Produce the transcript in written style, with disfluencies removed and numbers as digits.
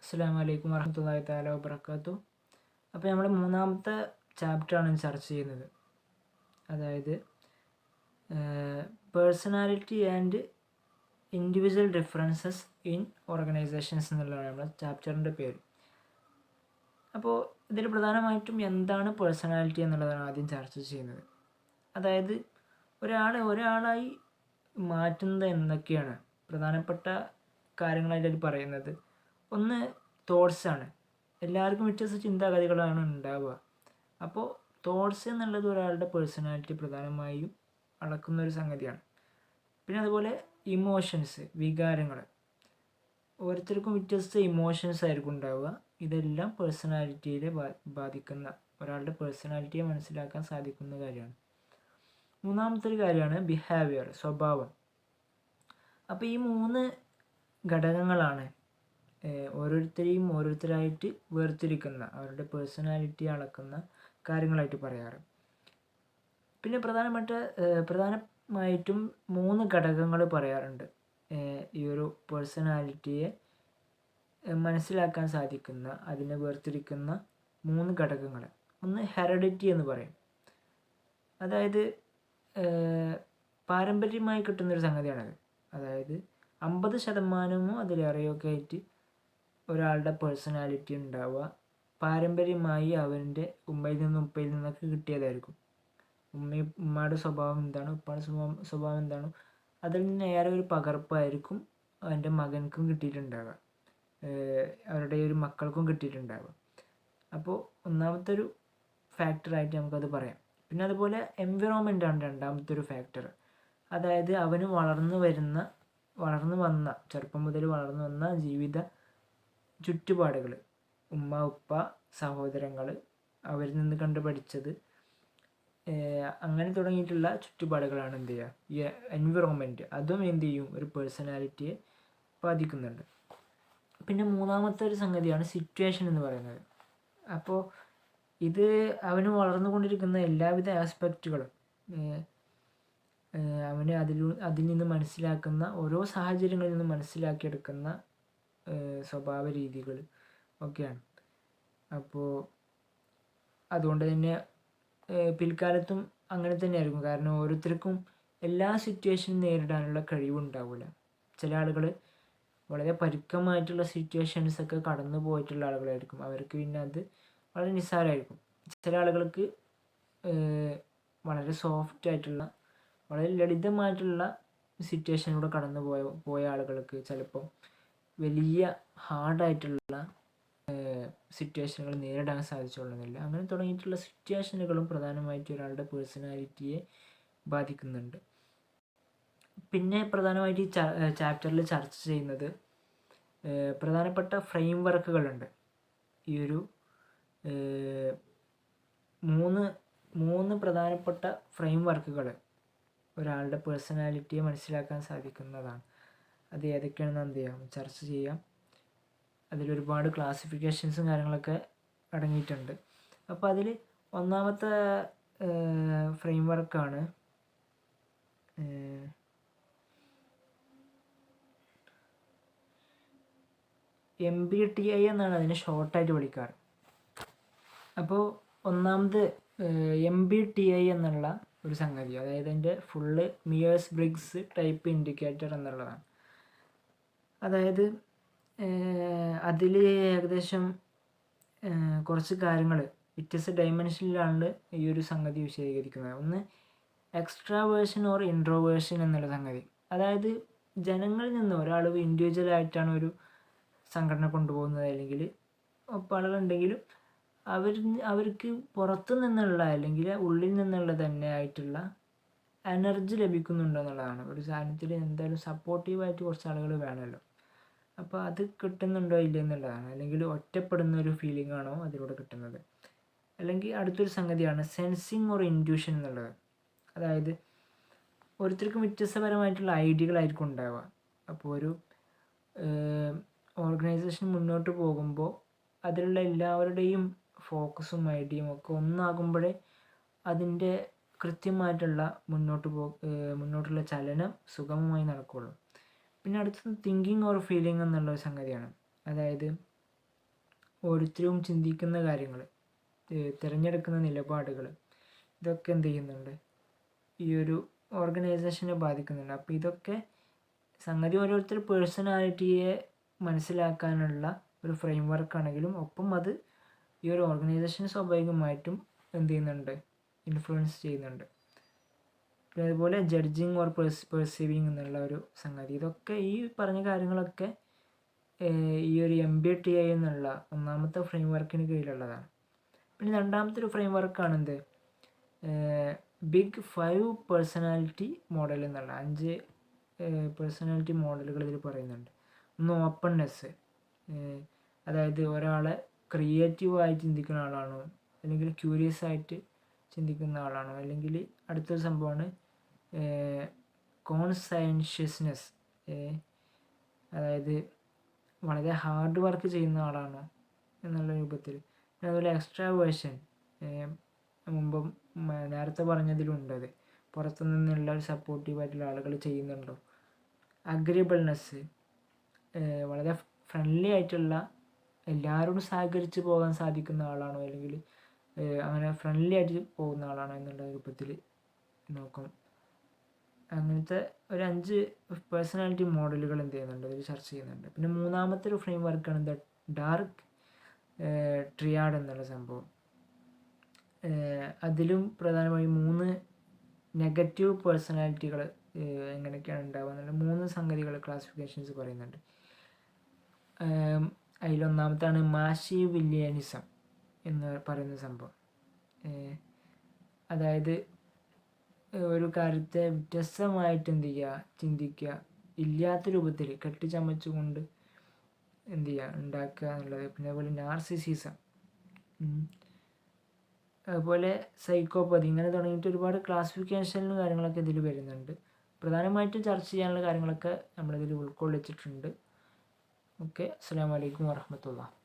അസ്സലാമു അലൈക്കും വറഹ്മത്തുള്ളാഹി തആല വബറകാതുഹു. അപ്പോൾ നമ്മൾ മൂന്നാമത്തെ ചാപ്റ്ററാണ് ചർച്ച ചെയ്യുന്നത്. അതായത് personality and individual differences in organisations എന്നുള്ളതാണ് നമ്മുടെ ചാപ്റ്ററിൻ്റെ പേര്. അപ്പോൾ ഇതിൽ പ്രധാനമായിട്ടും എന്താണ് പേഴ്സണാലിറ്റി എന്നുള്ളതാണ് ആദ്യം ചർച്ച ചെയ്യുന്നത്. അതായത് ഒരാളായി മാറ്റുന്നത് എന്തൊക്കെയാണ് പ്രധാനപ്പെട്ട കാര്യങ്ങളായിട്ട് അതിൽ പറയുന്നത്. ഒന്ന് തോട്ട്സാണ്. എല്ലാവർക്കും വ്യത്യസ്ത ചിന്താഗതികളാണ് ഉണ്ടാവുക. അപ്പോൾ തോട്ട്സ് എന്നുള്ളത് ഒരാളുടെ പേഴ്സണാലിറ്റി പ്രധാനമായും അളക്കുന്നൊരു സംഗതിയാണ്. പിന്നെ അതുപോലെ ഇമോഷൻസ്, വികാരങ്ങൾ. ഓരോരുത്തർക്കും വ്യത്യസ്ത ഇമോഷൻസ് ആയിരിക്കും ഉണ്ടാവുക. ഇതെല്ലാം പേഴ്സണാലിറ്റിയെ ബാധിക്കുന്ന, ഒരാളുടെ പേഴ്സണാലിറ്റിയെ മനസ്സിലാക്കാൻ സാധിക്കുന്ന കാര്യമാണ്. മൂന്നാമത്തെ ഒരു കാര്യമാണ് ബിഹേവിയർ, സ്വഭാവം. അപ്പോൾ ഈ മൂന്ന് ഘടകങ്ങളാണ് ഓരോരുത്തരായിട്ട് വേർതിരിക്കുന്ന, അവരുടെ പേഴ്സണാലിറ്റി അളക്കുന്ന കാര്യങ്ങളായിട്ട് പറയാറ്. പിന്നെ പ്രധാനമായിട്ടും 3 ഘടകങ്ങൾ പറയാറുണ്ട് ഈ ഒരു പേഴ്സണാലിറ്റിയെ മനസ്സിലാക്കാൻ സാധിക്കുന്ന, അതിനെ വേർതിരിക്കുന്ന 3 ഘടകങ്ങൾ. ഒന്ന് ഹെറിഡിറ്റി എന്ന് പറയും. അതായത് പാരമ്പര്യമായി കിട്ടുന്നൊരു സംഗതിയാണത്. അതായത് 50% അതിലേറെയൊക്കെ ആയിട്ട് ഒരാളുടെ പേഴ്സണാലിറ്റി ഉണ്ടാവുക പാരമ്പര്യമായി അവൻ്റെ ഉമ്മയിൽ നിന്നൊക്കെ കിട്ടിയതായിരിക്കും. ഉമ്മയുടെ സ്വഭാവം എന്താണ്, ഉപ്പയുടെ സ്വഭാവം എന്താണോ അതിൽ നിന്ന് ഏറെ ഒരു പകർപ്പായിരിക്കും അവൻ്റെ മകൻക്കും കിട്ടിയിട്ടുണ്ടാവുക, അവരുടെ ഒരു മക്കൾക്കും കിട്ടിയിട്ടുണ്ടാവുക. അപ്പോൾ ഒന്നാമത്തെ ഒരു ഫാക്ടറായിട്ട് നമുക്കത് പറയാം. പിന്നെ അതുപോലെ എൻവിറോൺമെൻ്റ് ആണ് രണ്ടാമത്തെ ഒരു ഫാക്ടർ. അതായത് അവന് ചെറുപ്പം മുതൽ വളർന്നു വന്ന ജീവിത ചുറ്റുപാടുകൾ, ഉമ്മ, ഉപ്പ, സഹോദരങ്ങൾ, അവരിൽ നിന്ന് കണ്ടു പഠിച്ചത്, അങ്ങനെ തുടങ്ങിയിട്ടുള്ള ചുറ്റുപാടുകളാണ് എന്ത് ചെയ്യുക, ഈ എൻവിറോൺമെൻറ്റ്. അതും എന്ത് ചെയ്യും, ഒരു പേഴ്സണാലിറ്റിയെ ബാധിക്കുന്നുണ്ട്. പിന്നെ മൂന്നാമത്തെ ഒരു സംഗതിയാണ് സിറ്റുവേഷൻ എന്ന് പറയുന്നത്. അപ്പോൾ ഇത് അവന് വളർന്നുകൊണ്ടിരിക്കുന്ന എല്ലാവിധ ആസ്പെക്റ്റുകളും അവന് അതിൽ നിന്ന് മനസ്സിലാക്കുന്ന, ഓരോ സാഹചര്യങ്ങളിൽ നിന്ന് മനസ്സിലാക്കിയെടുക്കുന്ന സ്വഭാവ രീതികൾ ഒക്കെയാണ്. അപ്പോൾ അതുകൊണ്ട് തന്നെ പിൽക്കാലത്തും അങ്ങനെ തന്നെയായിരിക്കും. കാരണം ഓരോരുത്തർക്കും എല്ലാ സിറ്റുവേഷനും നേരിടാനുള്ള കഴിവുണ്ടാവില്ല. ചില ആളുകൾ വളരെ പരുക്കമായിട്ടുള്ള സിറ്റുവേഷൻസൊക്കെ കടന്നു പോയിട്ടുള്ള ആളുകളായിരിക്കും. അവർക്ക് പിന്നെ അത് വളരെ നിസ്സാരമായിരിക്കും. ചില ആളുകൾക്ക് വളരെ സോഫ്റ്റായിട്ടുള്ള, വളരെ ലളിതമായിട്ടുള്ള സിറ്റുവേഷനിലൂടെ കടന്നു പോയ ആളുകൾക്ക് ചിലപ്പം വലിയ ഹാർഡായിട്ടുള്ള സിറ്റുവേഷനുകൾ നേരിടാൻ സാധിച്ചുകൊള്ളുന്നില്ല. അങ്ങനെ തുടങ്ങിയിട്ടുള്ള സിറ്റുവേഷനുകളും പ്രധാനമായിട്ടും ഒരാളുടെ പേഴ്സണാലിറ്റിയെ ബാധിക്കുന്നുണ്ട്. പിന്നെ പ്രധാനമായിട്ട് ഈ ചാപ്റ്ററിൽ ചർച്ച ചെയ്യുന്നത് പ്രധാനപ്പെട്ട ഫ്രെയിം വർക്കുകളുണ്ട്. ഈ ഒരു മൂന്ന് പ്രധാനപ്പെട്ട ഫ്രെയിം വർക്കുകൾ ഒരാളുടെ പേഴ്സണാലിറ്റിയെ മനസ്സിലാക്കാൻ സാധിക്കുന്നതാണ്. അത് ഏതൊക്കെയാണെന്ന് എന്ത് ചെയ്യാം, ചർച്ച ചെയ്യാം. അതിലൊരുപാട് ക്ലാസിഫിക്കേഷൻസും കാര്യങ്ങളൊക്കെ അടങ്ങിയിട്ടുണ്ട്. അപ്പോൾ അതിൽ ഒന്നാമത്തെ ഫ്രെയിം വർക്കാണ് MBTI എന്നാണ് അതിനെ ഷോർട്ടായിട്ട് വിളിക്കാറ്. അപ്പോൾ ഒന്നാമത് MBTI എന്നുള്ള ഒരു സംഗതി, അതായത് അതിൻ്റെ full Myers Briggs type indicator എന്നുള്ളതാണ്. അതായത് അതിൽ ഏകദേശം കുറച്ച് കാര്യങ്ങൾ വ്യത്യസ്ത ഡൈമെൻഷനിലാണ് ഈ ഒരു സംഗതി വിശദീകരിക്കുന്നത്. ഒന്ന് എക്സ്ട്രാവേർഷൻ ഓർ ഇൻട്രോവേർഷൻ എന്നുള്ള സംഗതി. അതായത് ജനങ്ങളിൽ നിന്ന് ഒരാൾ ഇൻഡിവിജ്വലായിട്ടാണ് ഒരു സംഘടന കൊണ്ടുപോകുന്നത്, അല്ലെങ്കിൽ ആളുകളുണ്ടെങ്കിലും അവർക്ക് പുറത്തു നിന്നുള്ള അല്ലെങ്കിൽ ഉള്ളിൽ നിന്നുള്ള തന്നെ ആയിട്ടുള്ള എനർജി ലഭിക്കുന്നുണ്ടെന്നുള്ളതാണ്. ഒരു സാധനത്തിൽ എന്തായാലും സപ്പോർട്ടീവായിട്ട് കുറച്ച് ആളുകൾ വേണമല്ലോ. അപ്പോൾ അത് കിട്ടുന്നുണ്ടോ ഇല്ല എന്നുള്ളതാണ്. അല്ലെങ്കിൽ ഒറ്റപ്പെടുന്ന ഒരു ഫീലിംഗ് ആണോ അതിലൂടെ കിട്ടുന്നത്. അല്ലെങ്കിൽ അടുത്തൊരു സംഗതിയാണ് സെൻസിങ് ഓർ ഇൻറ്റ്യൂഷൻ എന്നുള്ളത്. അതായത് ഓരോരുത്തർക്കും വ്യത്യസ്തപരമായിട്ടുള്ള ഐഡിയകളായിരിക്കും ഉണ്ടാവുക. അപ്പോൾ ഒരു ഓർഗനൈസേഷൻ മുന്നോട്ട് പോകുമ്പോൾ അതിലുള്ള എല്ലാവരുടെയും ഫോക്കസും ഐഡിയയും ഒക്കെ ഒന്നാകുമ്പോഴേ അതിൻ്റെ കൃത്യമായിട്ടുള്ള മുന്നോട്ടുള്ള ചലനം സുഗമമായി നടക്കുകയുള്ളൂ. പിന്നെ അടുത്തത് തിങ്കിങ് ഓർ ഫീലിംഗ് എന്നുള്ള ഒരു സംഗതിയാണ്. അതായത് ഓരോരുത്തരും ചിന്തിക്കുന്ന കാര്യങ്ങൾ, തിരഞ്ഞെടുക്കുന്ന നിലപാടുകൾ, ഇതൊക്കെ എന്ത് ചെയ്യുന്നുണ്ട്, ഈ ഒരു ഓർഗനൈസേഷനെ ബാധിക്കുന്നുണ്ട്. അപ്പോൾ ഇതൊക്കെ സംഗതി ഓരോരുത്തർ പേഴ്സണാലിറ്റിയെ മനസ്സിലാക്കാനുള്ള ഒരു ഫ്രെയിം വർക്കാണെങ്കിലും ഒപ്പം അത് ഈ ഒരു ഓർഗനൈസേഷനെ സ്വാഭാവികമായിട്ടും എന്ത് ചെയ്യുന്നുണ്ട്, ഇൻഫ്ലുവൻസ് ചെയ്യുന്നുണ്ട്. പിന്നെ അതുപോലെ ജഡ്ജിങ് ഓർ പെർസീവിങ് എന്നുള്ള ഒരു സംഗതി, ഇതൊക്കെ ഈ പറഞ്ഞ കാര്യങ്ങളൊക്കെ ഈ ഒരു MBTI എന്നുള്ള ഒന്നാമത്തെ ഫ്രെയിം വർക്കിന് കീഴിലുള്ളതാണ്. പിന്നെ രണ്ടാമത്തെ ഒരു ഫ്രെയിം വർക്കാണ് എന്ത്, ബിഗ് 5 പേഴ്സണാലിറ്റി മോഡൽ എന്നുള്ള 5 പേഴ്സണാലിറ്റി മോഡലുകൾ ഇതിൽ പറയുന്നുണ്ട്. ഒന്ന് ഓപ്പൺനെസ്, അതായത് ഒരാളെ ക്രിയേറ്റീവായി ചിന്തിക്കുന്ന ആളാണോ, അല്ലെങ്കിൽ ക്യൂരിയസ് ആയിട്ട് ചിന്തിക്കുന്ന ആളാണോ, അല്ലെങ്കിൽ അടുത്തൊരു സംഭവമാണ് കോൺസയൻഷ്യസ്നെസ്, അതായത് വളരെ ഹാർഡ് വർക്ക് ചെയ്യുന്ന ആളാണോ എന്നുള്ള രൂപത്തിൽ. പിന്നെ അതുപോലെ എക്സ്ട്രാവേർഷൻ, മുമ്പ് നേരത്തെ പറഞ്ഞതിലുണ്ടത്, പുറത്തു നിന്നുള്ള ഒരു സപ്പോർട്ടീവായിട്ടുള്ള ആളുകൾ ചെയ്യുന്നുണ്ടോ. അഗ്രിബിൾനെസ്, വളരെ ഫ്രണ്ട്ലി ആയിട്ടുള്ള എല്ലാവരോടും സഹകരിച്ച് പോകാൻ സാധിക്കുന്ന ആളാണോ, അല്ലെങ്കിൽ അങ്ങനെ ഫ്രണ്ട്ലി ആയിട്ട് പോകുന്ന ആളാണോ എന്നുള്ള രൂപത്തിൽ നോക്കും. അങ്ങനത്തെ ഒരു 5 പേഴ്സണാലിറ്റി മോഡലുകൾ എന്ത് ചെയ്യുന്നുണ്ട്, ഇതിൽ ചർച്ച ചെയ്യുന്നുണ്ട്. പിന്നെ മൂന്നാമത്തെ ഒരു ഫ്രെയിം വർക്കാണ് ദ ഡാർക്ക് ട്രിയാഡ് എന്നുള്ള സംഭവം. അതിലും പ്രധാനമായും 3 നെഗറ്റീവ് പേഴ്സണാലിറ്റികൾ എങ്ങനെയൊക്കെയാണ് ഉണ്ടാവുക എന്നുള്ള 3 സംഗതികൾ ക്ലാസിഫിക്കേഷൻസ് പറയുന്നുണ്ട്. അതിലൊന്നാമത്താണ് മാഷീവ് വില്ലിയനിസം എന്ന് പറയുന്ന സംഭവം. അതായത് ഒരു കാര്യത്തെ വ്യത്യസ്തമായിട്ട് എന്ത് ചെയ്യുക, ചിന്തിക്കുക, ഇല്ലാത്ത രൂപത്തിൽ കെട്ടിച്ചമച്ചുകൊണ്ട് എന്ത് ചെയ്യുക, ഉണ്ടാക്കുക എന്നുള്ളത്. പിന്നെ അതുപോലെ നാർസിസിസം, അതുപോലെ സൈക്കോപ്പതി, ഇങ്ങനെ തുടങ്ങിയിട്ട് ഒരുപാട് ക്ലാസിഫിക്കേഷനും കാര്യങ്ങളൊക്കെ ഇതിൽ വരുന്നുണ്ട്. പ്രധാനമായിട്ടും ചർച്ച ചെയ്യാനുള്ള കാര്യങ്ങളൊക്കെ നമ്മളിതിൽ ഉൾക്കൊള്ളിച്ചിട്ടുണ്ട്. ഓക്കെ, അസ്സലാമു അലൈക്കും വറഹ്മത്തുള്ളാഹി.